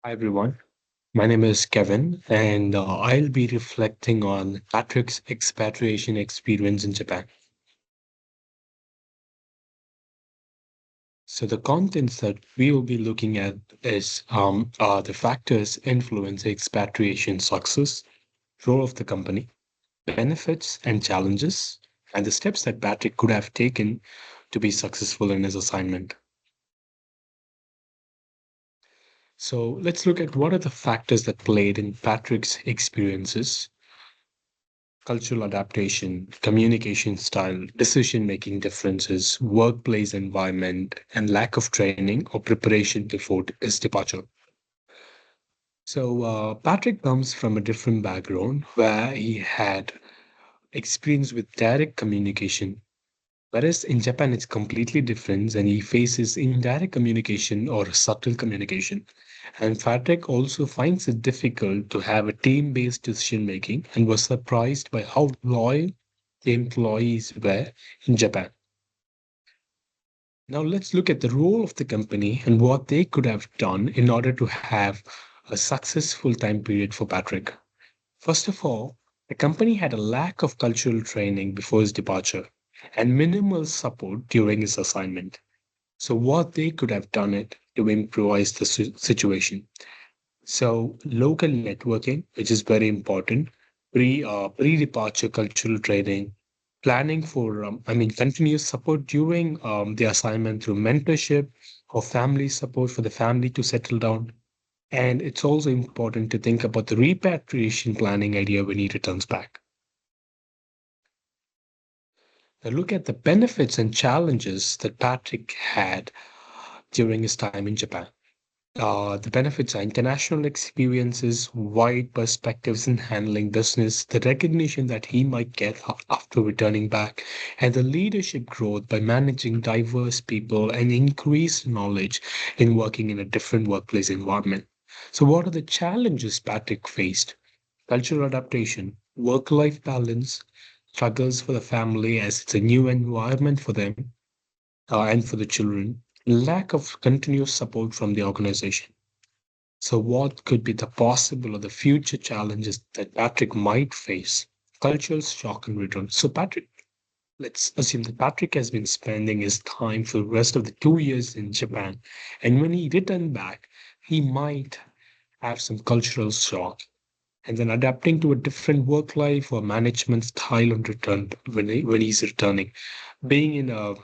Hi everyone, my name is Kevin, and I'll be reflecting on Patrick's expatriation experience in Japan. So the contents that we will be looking at is are the factors influence expatriation success, role of the company, benefits and challenges, and the steps that Patrick could have taken to be successful in his assignment. So let's look at what are the factors that played in Patrick's experiences. Cultural adaptation, communication style, decision making differences, workplace environment, and lack of training or preparation before his departure. So, Patrick comes from a different background where he had experience with direct communication. Whereas in Japan, it's completely different, and he faces indirect communication or subtle communication. And Patrick also finds it difficult to have a team based decision making and was surprised by how loyal the employees were in Japan. Now, let's look at the role of the company and what they could have done in order to have a successful time period for Patrick. First of all, the company had a lack of cultural training before his departure and minimal support during his assignment. So, what they could have done it to improvise the situation. So, local networking, which is very important, pre departure cultural training, planning for continuous support during the assignment through mentorship or family support for the family to settle down. And it's also important to think about the repatriation planning idea when he returns back. Now, look at the benefits and challenges that Patrick had during his time in Japan. The benefits are international experiences, wide perspectives in handling business, the recognition that he might get after returning back, and the leadership growth by managing diverse people and increased knowledge in working in a different workplace environment. So, what are the challenges Patrick faced? Cultural adaptation, work life balance, struggles for the family as it's a new environment for them and for the children, lack of continuous support from the organization. So, what could be the possible or the future challenges that Patrick might face? Cultural shock and return. So, Patrick, let's assume that Patrick has been spending his time for the rest of the 2 years in Japan. And when he returned back, he might have some cultural shock and then adapting to a different work life or management style on return when he's returning. Being in a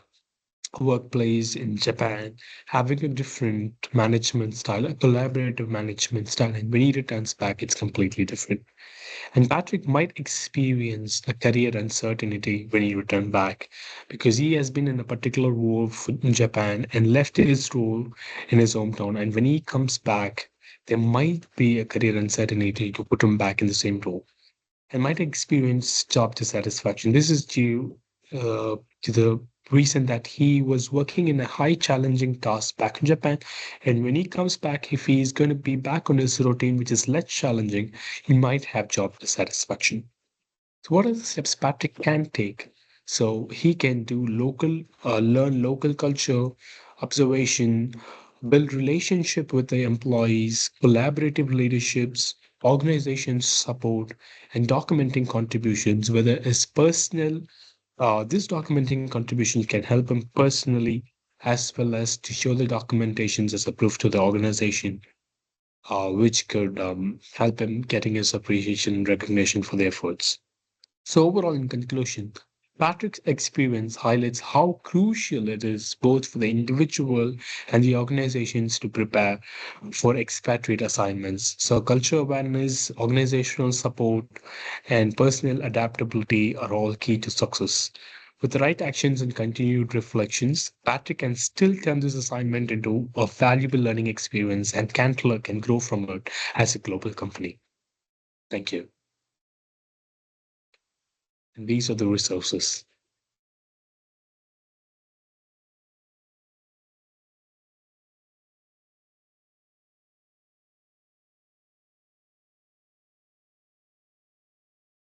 workplace in Japan, having a different management style, a collaborative management style. And when he returns back, it's completely different. And Patrick might experience a career uncertainty when he returned back because he has been in a particular role in Japan and left his role in his hometown. And when he comes back, there might be a career uncertainty to put him back in the same role and might experience job dissatisfaction. This is due to the reason that he was working in a high challenging task back in Japan. And when he comes back, if he is going to be back on his routine, which is less challenging, he might have job dissatisfaction. So, what are the steps Patrick can take? So, he can do learn local culture, observation, build relationship with the employees, collaborative leaderships, organization support, and documenting contributions, whether it's personal. This documenting contributions can help him personally as well as to show the documentations as a proof to the organization, which could help him getting his appreciation and recognition for the efforts. So, overall, in conclusion, Patrick's experience highlights how crucial it is both for the individual and the organizations to prepare for expatriate assignments. So, cultural awareness, organizational support, and personal adaptability are all key to success. With the right actions and continued reflections, Patrick can still turn this assignment into a valuable learning experience and Cantler can grow from it as a global company. Thank you. And these are the resources.